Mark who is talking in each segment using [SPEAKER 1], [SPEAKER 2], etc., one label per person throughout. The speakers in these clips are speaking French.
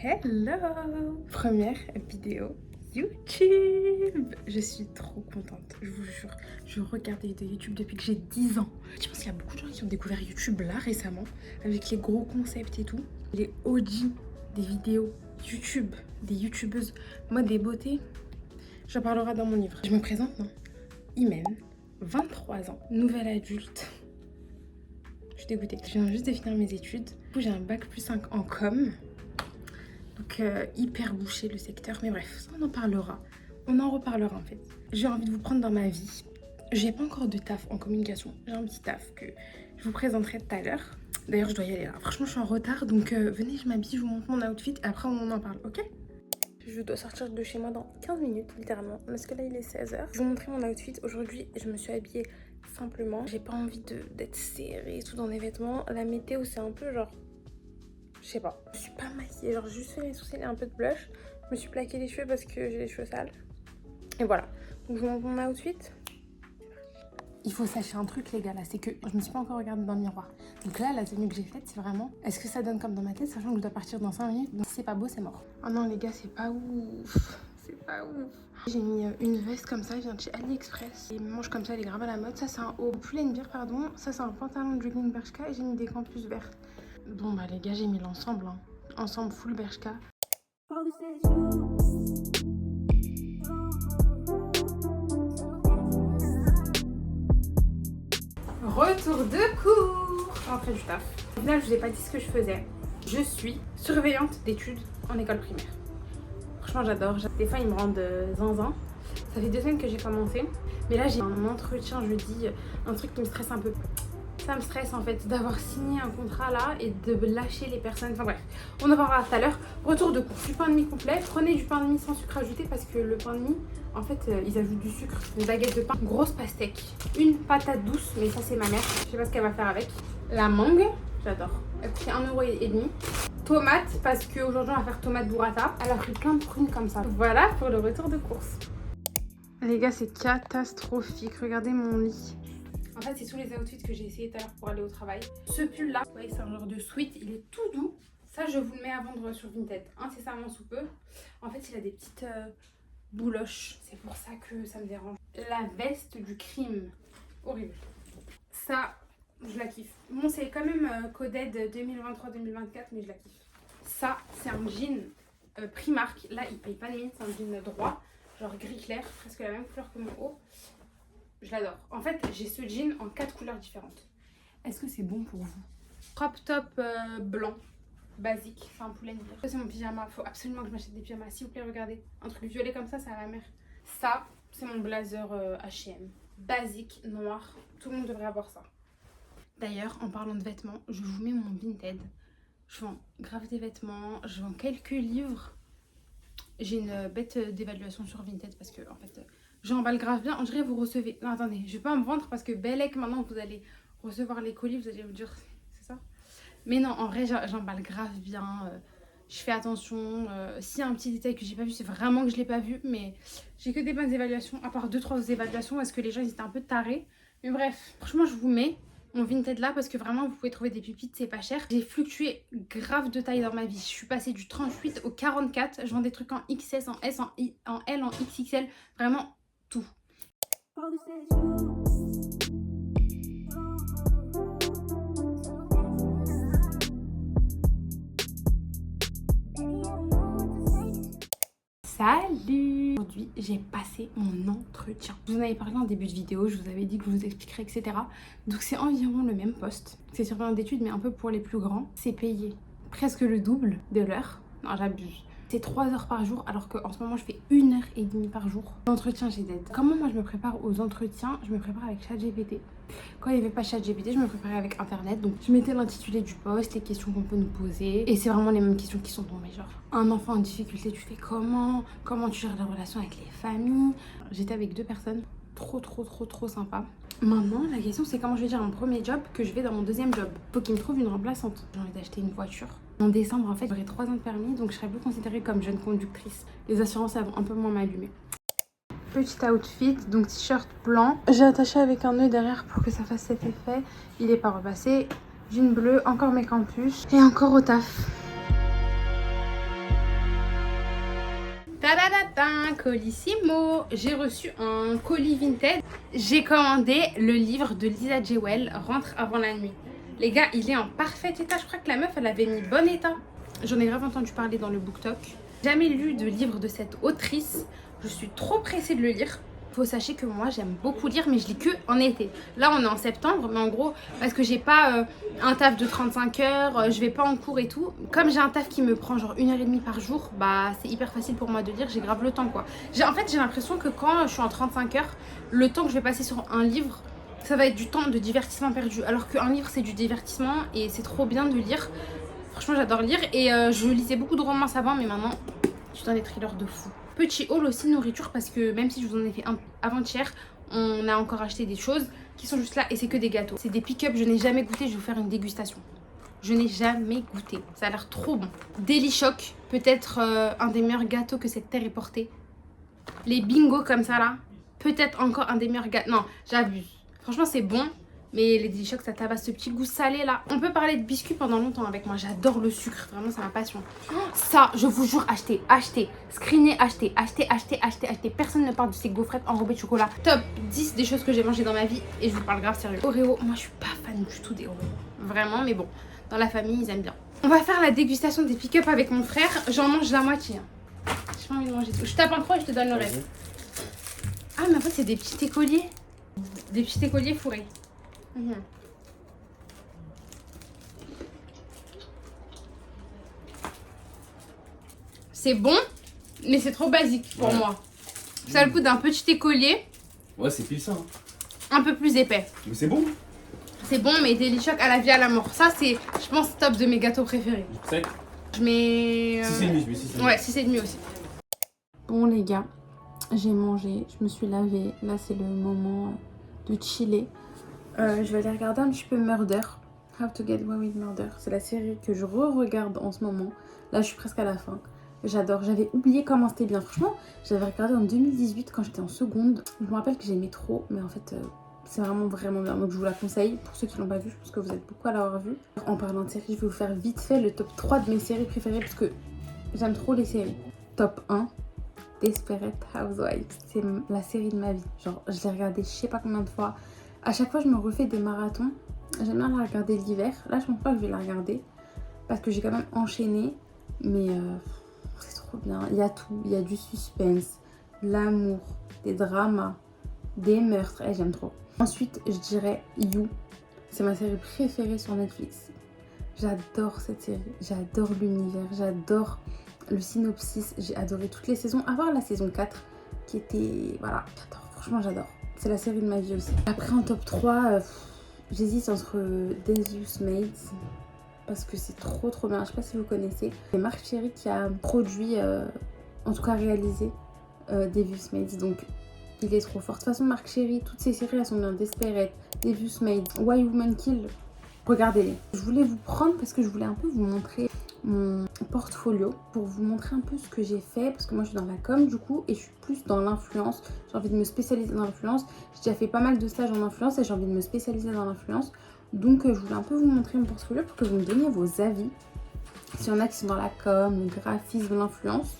[SPEAKER 1] Hello! Première vidéo YouTube! Je suis trop contente, je vous jure. Je regarde des vidéos YouTube depuis que j'ai 10 ans. Je pense qu'il y a beaucoup de gens qui ont découvert YouTube là récemment, avec les gros concepts et tout. Les OG des vidéos YouTube, des youtubeuses mode des beautés. J'en parlerai dans mon livre. Je me présente, non? Imen, 23 ans, nouvelle adulte. Je suis dégoûtée. Je viens juste de finir mes études. Du coup, j'ai un bac plus 5 en com. Donc hyper bouché le secteur. Mais bref, ça on en parlera. On en reparlera en fait. J'ai envie de vous prendre dans ma vie. J'ai pas encore de taf en communication. J'ai un petit taf que je vous présenterai tout à l'heure. D'ailleurs, je dois y aller là. Franchement, je suis en retard. Donc venez, je m'habille, je vous montre mon outfit. Et après, on en parle, ok? Je dois sortir de chez moi dans 15 minutes, littéralement. Parce que là, il est 16h. Je vais vous montrer mon outfit. Aujourd'hui, je me suis habillée simplement. J'ai pas envie d'être serrée et tout dans des vêtements. La météo, c'est un peu genre... Je sais pas. Je suis pas maquillée. Genre, j'ai juste fait mes sourcils et un peu de blush. Je me suis plaqué les cheveux parce que j'ai les cheveux sales. Et voilà. Donc, je vous montre mon outfit. Il faut sachez un truc, les gars, là, c'est que je me suis pas encore regardée dans le miroir. Donc là, la tenue que j'ai faite, c'est vraiment... Est-ce que ça donne comme dans ma tête, sachant que je dois partir dans 5 minutes. Donc si c'est pas beau, c'est mort. Oh non, les gars, c'est pas ouf. C'est pas ouf. J'ai mis une veste comme ça, elle vient de chez AliExpress. Les manches comme ça, elle est grave à la mode. Ça, c'est un haut bière, pardon. Ça, c'est un pantalon de jogging Bershka et j'ai mis des campus verts. Bon, bah les gars, j'ai mis l'ensemble. Hein. Ensemble full Bershka. Retour de cours. Rentrée du taf. Au final, je vous ai pas dit ce que je faisais. Je suis surveillante d'études en école primaire. Franchement, j'adore. Des fois, ils me rendent zinzin. Ça fait 2 semaines que j'ai commencé. Mais là, j'ai un entretien jeudi. Un truc qui me stresse un peu. Ça me stresse en fait d'avoir signé un contrat là et de lâcher les personnes. Enfin bref, on en parlera tout à l'heure. Retour de cours. Du pain de mie complet. Prenez du pain de mie sans sucre ajouté parce que le pain de mie, en fait, ils ajoutent du sucre. Une baguette de pain. Grosse pastèque. Une patate douce, mais ça, c'est ma mère. Je sais pas ce qu'elle va faire avec. La mangue. J'adore. Elle coûte 1,5 €. Tomate, parce qu'aujourd'hui on va faire tomate burrata. Elle a pris plein de prunes comme ça. Voilà pour le retour de course. Les gars, c'est catastrophique. Regardez mon lit. En fait, c'est tous les outfits que j'ai essayé tout à l'heure pour aller au travail. Ce pull là, ouais, c'est un genre de sweat. Il est tout doux. Ça, je vous le mets à vendre sur Vinted incessamment sous peu. En fait, il a des petites bouloches. C'est pour ça que ça me dérange. La veste du crime. Horrible. Ça... je la kiffe. Bon, c'est quand même coded 2023-2024, mais je la kiffe. Ça, c'est un jean Primark. Là, il paye pas de mine. C'est un jean droit, genre gris clair, presque la même couleur que mon haut. Je l'adore. En fait, j'ai ce jean en 4 couleurs différentes. Est-ce que c'est bon pour vous? Crop top blanc, basique. C'est un poulet de bière. Ça, c'est mon pyjama. Faut absolument que je m'achète des pyjamas. S'il vous plaît, regardez. Un truc violet comme ça, c'est à la mer. Ça, c'est mon blazer H&M. Basique, noir. Tout le monde devrait avoir ça. D'ailleurs, en parlant de vêtements, je vous mets mon Vinted. Je vends grave des vêtements, je vends quelques livres. J'ai une bête d'évaluation sur Vinted parce que, en fait, j'emballe grave bien. On dirait que vous recevez... Non, attendez, je vais pas me vendre parce que Bellec, maintenant, vous allez recevoir les colis, vous allez vous dire... C'est ça? Mais non, en vrai, j'emballe grave bien. Je fais attention. S'il y a un petit détail que j'ai pas vu, c'est vraiment que je l'ai pas vu. Mais j'ai que des bonnes évaluations, à part 2-3 évaluations parce que les gens, ils étaient un peu tarés. Mais bref, franchement, je vous mets mon Vinted là parce que vraiment vous pouvez trouver des pépites, c'est pas cher. J'ai fluctué grave de taille dans ma vie. Je suis passée du 38 au 44. Je vends des trucs en XS, en S, en L, en XXL. Vraiment tout. Salut! Aujourd'hui, j'ai passé mon entretien. Je vous en avais parlé en début de vidéo, je vous avais dit que je vous expliquerai, etc. Donc c'est environ le même poste. C'est surveillant d'études, mais un peu pour les plus grands. C'est payé presque le double de l'heure. Non, j'abuse. C'est 3 heures par jour, alors qu'en ce moment, je fais 1h30 par jour. L'entretien, j'ai d'aide. Comment moi, je me prépare aux entretiens? Je me prépare avec ChatGPT. Quand il n'y avait pas ChatGPT, je me préparais avec Internet. Donc, je mettais l'intitulé du poste, les questions qu'on peut nous poser. Et c'est vraiment les mêmes questions qui sont tombées. Genre, un enfant en difficulté, tu fais comment? Comment tu gères la relation avec les familles? J'étais avec 2 personnes. Trop sympa. Maintenant, la question, c'est comment je vais dire un premier job que je vais dans mon deuxième job. Faut qu'il me trouve une remplaçante. J'ai envie d'acheter une voiture. En décembre, en fait, j'aurai 3 ans de permis, donc je serai plus considérée comme jeune conductrice. Les assurances, elles vont un peu moins m'allumer. Petit outfit, donc t-shirt blanc. J'ai attaché avec un nœud derrière pour que ça fasse cet effet. Il est pas repassé. Jean bleu, encore mes campus et encore au taf. Tadadada, colissimo. J'ai reçu un colis vintage. J'ai commandé le livre de Lisa Jewell, Rentre avant la nuit. Les gars, il est en parfait état. Je crois que la meuf, elle avait mis bon état. J'en ai grave entendu parler dans le BookTok. Jamais lu de livre de cette autrice. Je suis trop pressée de le lire. Faut sachez que moi j'aime beaucoup lire, mais je lis que en été. Là on est en septembre, mais en gros parce que j'ai pas un taf de 35 heures, je vais pas en cours et tout. Comme j'ai un taf qui me prend genre 1h30 par jour, bah c'est hyper facile pour moi de lire, j'ai grave le temps quoi. En fait j'ai l'impression que quand je suis en 35 heures, le temps que je vais passer sur un livre, ça va être du temps de divertissement perdu. Alors qu'un livre c'est du divertissement et c'est trop bien de lire. Franchement j'adore lire et je lisais beaucoup de romances avant, mais maintenant je suis dans des thrillers de fou. Petit haul aussi nourriture parce que même si je vous en ai fait un avant-hier, on a encore acheté des choses qui sont juste là et c'est que des gâteaux. C'est des pick-up, je n'ai jamais goûté, je vais vous faire une dégustation. Je n'ai jamais goûté, ça a l'air trop bon. Daily Shock, peut-être un des meilleurs gâteaux que cette terre ait porté. Les bingos comme ça là, peut-être encore un des meilleurs gâteaux. Non, j'abuse. Franchement c'est bon. Mais les Daily Shock, ça tabasse ce petit goût salé là. On peut parler de biscuits pendant longtemps avec moi. J'adore le sucre, vraiment c'est ma passion. Ça, je vous jure, achetez, achetez. Screenez, achetez, achetez, achetez, achetez, achetez. Personne ne parle de ces gaufrettes enrobées de chocolat. Top 10 des choses que j'ai mangées dans ma vie. Et je vous parle grave sérieux. Oreo, moi je suis pas fan du tout des Oreo. Vraiment, mais bon, dans la famille, ils aiment bien. On va faire la dégustation des pick-up avec mon frère. J'en mange la moitié. Hein. J'ai pas envie de manger tout. Je tape un croix et je te donne le reste. Ah, mais en fait, c'est des petits écoliers. Des petits écoliers fourrés. C'est bon, mais c'est trop basique pour moi. Ça a le goût d'un petit écolier.
[SPEAKER 2] Ouais, c'est pile ça. Hein.
[SPEAKER 1] Un peu plus épais.
[SPEAKER 2] Mais c'est bon.
[SPEAKER 1] C'est bon, mais Daily Shock à la vie à la mort. Ça, c'est, je pense, top de mes gâteaux préférés.
[SPEAKER 2] C'est
[SPEAKER 1] Je mets.
[SPEAKER 2] 6,5, je mets 6,5.
[SPEAKER 1] Ouais, 6,5 aussi. Bon, les gars, j'ai mangé, je me suis lavée. Là, c'est le moment de chiller. Je vais aller regarder un petit peu Murder. How to Get Away with Murder. C'est la série que je re-regarde en ce moment. Là, je suis presque à la fin. J'adore. J'avais oublié comment c'était bien. Franchement, j'avais regardé en 2018 quand j'étais en seconde. Je me rappelle que j'aimais trop, mais en fait, c'est vraiment bien. Donc, je vous la conseille. Pour ceux qui l'ont pas vue, je pense que vous êtes beaucoup à l'avoir vue. En parlant de séries, je vais vous faire vite fait le top 3 de mes séries préférées parce que j'aime trop les séries. Top 1. Desperate Housewives. C'est la série de ma vie. Genre, je l'ai regardée je sais pas combien de fois. À chaque fois, je me refais des marathons. J'aime bien la regarder l'hiver. Là, je pense pas que je vais la regarder parce que j'ai quand même enchaîné. Mais c'est trop bien. Il y a tout. Il y a du suspense, de l'amour, des dramas, des meurtres. Et j'aime trop. Ensuite, je dirais You. C'est ma série préférée sur Netflix. J'adore cette série. J'adore l'univers. J'adore le synopsis. J'ai adoré toutes les saisons. À part la saison 4 qui était... Voilà, j'adore. Franchement, j'adore. C'est la série de ma vie aussi. Après, en top 3, j'hésite entre Devious Maids. Parce que c'est trop bien. Je sais pas si vous connaissez. C'est Marc Cherry qui a produit, en tout cas réalisé, Devious Maids. Donc, il est trop fort. De toute façon, Marc Cherry, toutes ces séries, elles sont bien. Desperate, Devious Maids, Why Women Kill. Regardez-les. Je voulais vous prendre parce que je voulais un peu vous montrer mon portfolio pour vous montrer un peu ce que j'ai fait parce que moi je suis dans la com du coup et je suis plus dans l'influence. J'ai envie de me spécialiser dans l'influence. J'ai déjà fait pas mal de stages en influence et j'ai envie de me spécialiser dans l'influence. Donc je voulais un peu vous montrer mon portfolio pour que vous me donniez vos avis. S'il y en a qui sont dans la com, le graphisme, l'influence.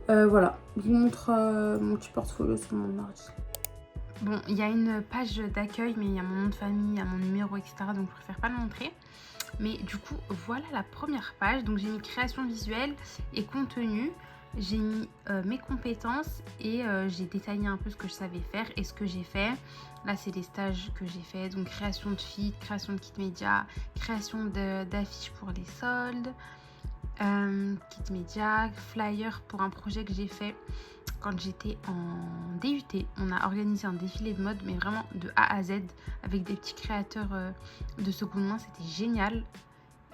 [SPEAKER 1] Voilà, je vous montre mon petit portfolio sur mon ordi. Bon, il y a une page d'accueil, mais il y a mon nom de famille, il y a mon numéro, etc. Donc je préfère pas le montrer. Mais du coup, voilà la première page. Donc j'ai mis création visuelle et contenu. J'ai mis mes compétences et j'ai détaillé un peu ce que je savais faire et ce que j'ai fait. Là, c'est les stages que j'ai fait. Donc création de feed, création de kit média, création d'affiches pour les soldes, kit média, flyer pour un projet que j'ai fait quand j'étais en DUT. On a organisé un défilé de mode, mais vraiment de A à Z, avec des petits créateurs de seconde main. C'était génial.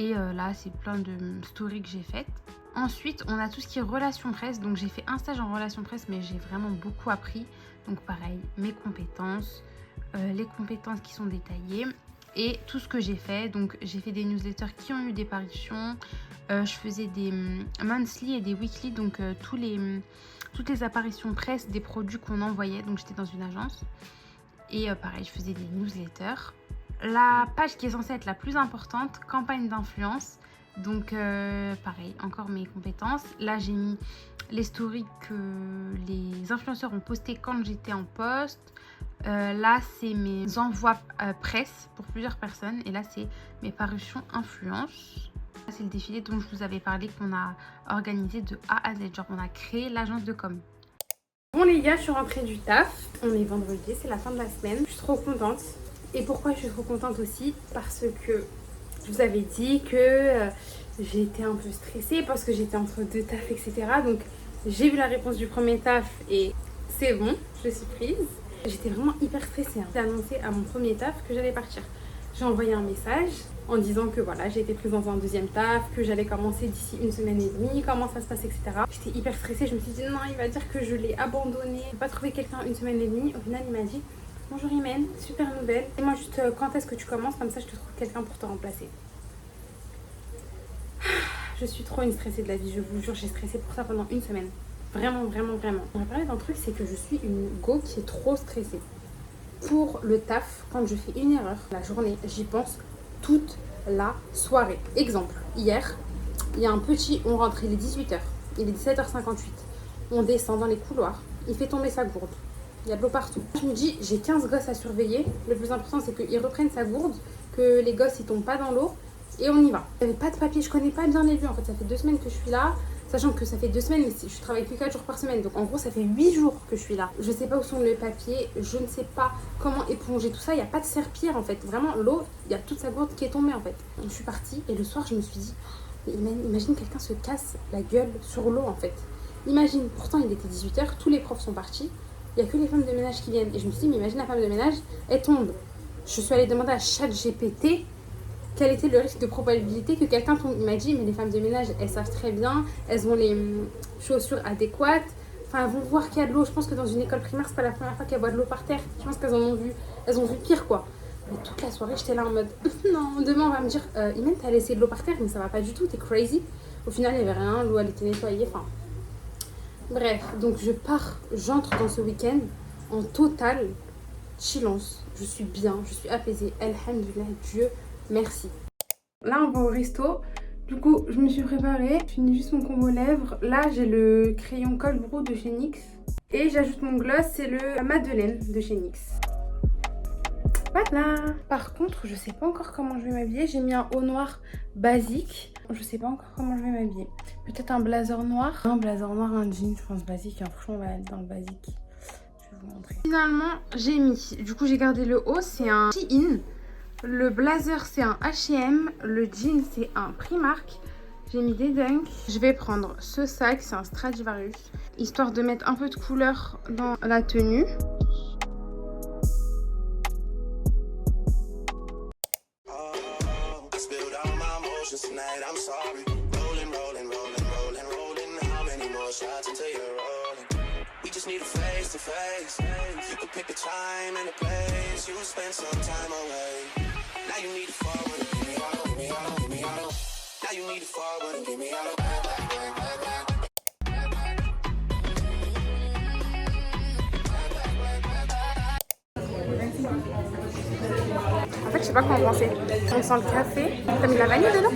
[SPEAKER 1] Et là, c'est plein de stories que j'ai faites. Ensuite, on a tout ce qui est relations presse. Donc, j'ai fait un stage en relations presse, mais j'ai vraiment beaucoup appris. Donc, pareil, mes compétences, les compétences qui sont détaillées et tout ce que j'ai fait. Donc, j'ai fait des newsletters qui ont eu des parutions. Je faisais des monthly et des weekly, donc toutes les apparitions presse des produits qu'on envoyait. Donc j'étais dans une agence et pareil, je faisais des newsletters. La page qui est censée être la plus importante, campagne d'influence. Donc pareil, encore mes compétences. Là j'ai mis les stories que les influenceurs ont postées quand j'étais en poste. Là, c'est mes envois presse pour plusieurs personnes. Et là, c'est mes parutions influence. Là, c'est le défilé dont je vous avais parlé qu'on a organisé de A à Z. Genre, on a créé l'agence de com. Bon les gars, je suis rentrée du taf. On est vendredi, c'est la fin de la semaine. Je suis trop contente. Et pourquoi je suis trop contente aussi? Parce que je vous avais dit que j'ai été un peu stressée parce que j'étais entre deux tafs, etc. Donc j'ai vu la réponse du premier taf et c'est bon, je suis prise. J'étais vraiment hyper stressée. J'ai annoncé à mon premier taf que j'allais partir. J'ai envoyé un message en disant que voilà, j'ai été prise dans un deuxième taf, que j'allais commencer d'ici 1 semaine et demie, comment ça se passe, etc. J'étais hyper stressée, je me suis dit non, il va dire que je l'ai abandonné, je vais pas trouver quelqu'un 1 semaine et demie. Au final, il m'a dit bonjour Imen, super nouvelle. Dis-moi juste quand est-ce que tu commences, comme ça je te trouve quelqu'un pour te remplacer. Je suis trop une stressée de la vie, je vous jure, j'ai stressé pour ça pendant 1 semaine. Vraiment, vraiment, vraiment. On va parler d'un truc, c'est que je suis une go qui est trop stressée. Pour le taf, quand je fais une erreur, la journée, j'y pense toute la soirée. Exemple, hier, il y a un petit, on rentre, il est 18h, il est 17h58. On descend dans les couloirs, il fait tomber sa gourde. Il y a de l'eau partout. Je me dis, j'ai 15 gosses à surveiller. Le plus important, c'est qu'ils reprennent sa gourde, que les gosses, ils tombent pas dans l'eau. Et on y va. Il n'y avait pas de papier, je connais pas bien les lieux. En fait, ça fait 2 semaines que je suis là. Sachant que ça fait 2 semaines, mais je travaille que 4 jours par semaine. Donc en gros, ça fait 8 jours que je suis là. Je sais pas où sont les papiers. Je ne sais pas comment éponger tout ça. Il n'y a pas de serpillère en fait. Vraiment, l'eau, il y a toute sa gourde qui est tombée en fait. Je suis partie et le soir, je me suis dit, mais imagine quelqu'un se casse la gueule sur l'eau en fait. Imagine, pourtant il était 18h, tous les profs sont partis. Il n'y a que les femmes de ménage qui viennent. Et je me suis dit, mais imagine la femme de ménage, elle tombe. Je suis allée demander à ChatGPT quel était le risque de probabilité que quelqu'un tombe. Il m'a dit, mais les femmes de ménage, elles savent très bien, elles ont les chaussures adéquates. Enfin, elles vont voir qu'il y a de l'eau. Je pense que dans une école primaire, c'est pas la première fois qu'elles voient de l'eau par terre. Je pense qu'elles en ont vu. Elles ont vu pire, quoi. Mais toute la soirée, j'étais là en mode, non, demain, on va me dire, Imen, t'as laissé de l'eau par terre, mais ça va pas du tout, t'es crazy. Au final, il n'y avait rien, l'eau, elle était nettoyée, enfin... Bref, donc j'entre dans ce week-end en total chillance. Je suis bien, je suis apaisée. Alhamdulillah, Dieu merci. Là, on va au resto. Du coup, je me suis préparée. Je finis juste mon combo lèvres. Là, j'ai le crayon Cold Brew de chez NYX. Et j'ajoute mon gloss, c'est le Madeleine de chez NYX. Voilà. Par contre, je sais pas encore comment je vais m'habiller. J'ai mis un haut noir basique. Je sais pas encore comment je vais m'habiller. Peut-être un blazer noir. Un blazer noir, un jean, je pense basique. Franchement, on va aller dans le basique. Je vais vous montrer. Finalement, j'ai mis. Du coup, j'ai gardé le haut. C'est un Shein. Le blazer, c'est un H&M. Le jean, c'est un Primark. J'ai mis des dunks. Je vais prendre ce sac, c'est un Stradivarius. Histoire de mettre un peu de couleur dans la tenue.
[SPEAKER 3] Need a face to face. You could pick a time and a place. You will spend some time away. Now you need to forward and give me all, give me all, give me all. Now you need to forward and give me all.
[SPEAKER 1] En fait, je sais pas quoi en penser. On sent le café. T'as mis de la vanille dedans?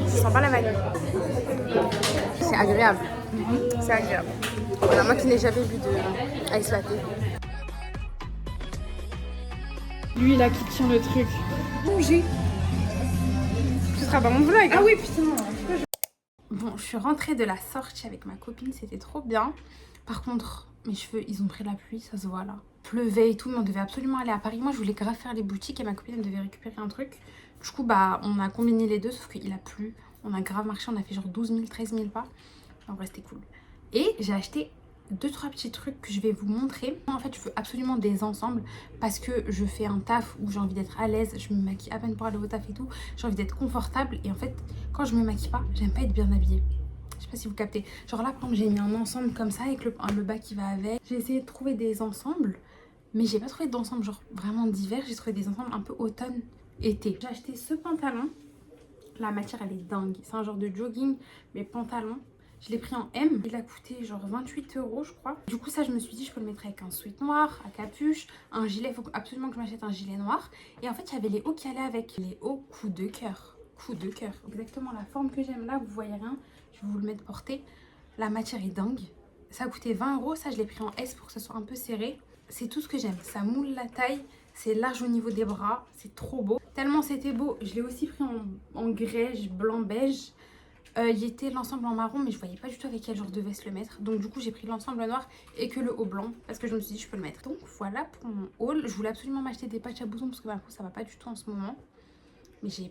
[SPEAKER 1] Je sens pas la vanille. C'est agréable. C'est agréable. Voilà, moi qui n'ai jamais bu de ice latte. Lui là qui tient le truc. Manger. Ce sera pas mon vlog. Ah oui putain. Bon, je suis rentrée de la sortie avec ma copine, c'était trop bien. Par contre, mes cheveux, ils ont pris la pluie, ça se voit là. Pleuvait et tout, mais on devait absolument aller à Paris. Moi, je voulais grave faire les boutiques et ma copine, elle devait récupérer un truc. Du coup, bah, on a combiné les deux, sauf qu'il a plu. On a grave marché, on a fait genre 12 000, 13 000 pas. En vrai, c'était cool. Et j'ai acheté 2-3 petits trucs que je vais vous montrer. En fait, je veux absolument des ensembles parce que je fais un taf où j'ai envie d'être à l'aise. Je me maquille à peine pour aller au taf et tout. J'ai envie d'être confortable. Et en fait, quand je me maquille pas, j'aime pas être bien habillée. Je sais pas si vous captez. Genre là, par exemple, j'ai mis un ensemble comme ça avec le bas qui va avec. J'ai essayé de trouver des ensembles, mais j'ai pas trouvé d'ensemble genre vraiment d'hiver. J'ai trouvé des ensembles un peu automne-été. J'ai acheté ce pantalon. La matière, elle est dingue. C'est un genre de jogging, mais pantalon. Je l'ai pris en M. Il a coûté genre 28 € je crois. Du coup, ça, je me suis dit, je peux le mettre avec un sweat noir, à capuche, un gilet. Il faut absolument que je m'achète un gilet noir. Et en fait, il y avait les hauts qui allaient avec. Les hauts coup de cœur. Coup de cœur. Exactement la forme que j'aime. Là, vous voyez rien. Je vais vous le mettre porté. La matière est dingue. Ça a coûté 20 €. Ça, je l'ai pris en S pour que ce soit un peu serré. C'est tout ce que j'aime. Ça moule la taille. C'est large au niveau des bras. C'est trop beau. Tellement c'était beau, je l'ai aussi pris en grège, blanc, beige. Il était l'ensemble en marron, mais je voyais pas du tout avec quel genre de veste le mettre. Donc du coup, j'ai pris l'ensemble noir et que le haut blanc. Parce que je me suis dit, je peux le mettre. Donc voilà pour mon haul. Je voulais absolument m'acheter des patchs à boutons parce que bah, ça va pas du tout en ce moment. Mais je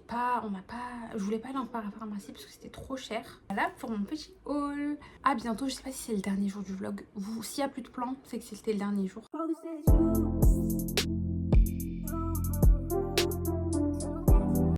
[SPEAKER 1] voulais pas aller en parapharmacie parce que c'était trop cher. Voilà pour mon petit haul. À bientôt, je sais pas si c'est le dernier jour du vlog. S'il y a plus de plans, c'est que c'était le dernier jour.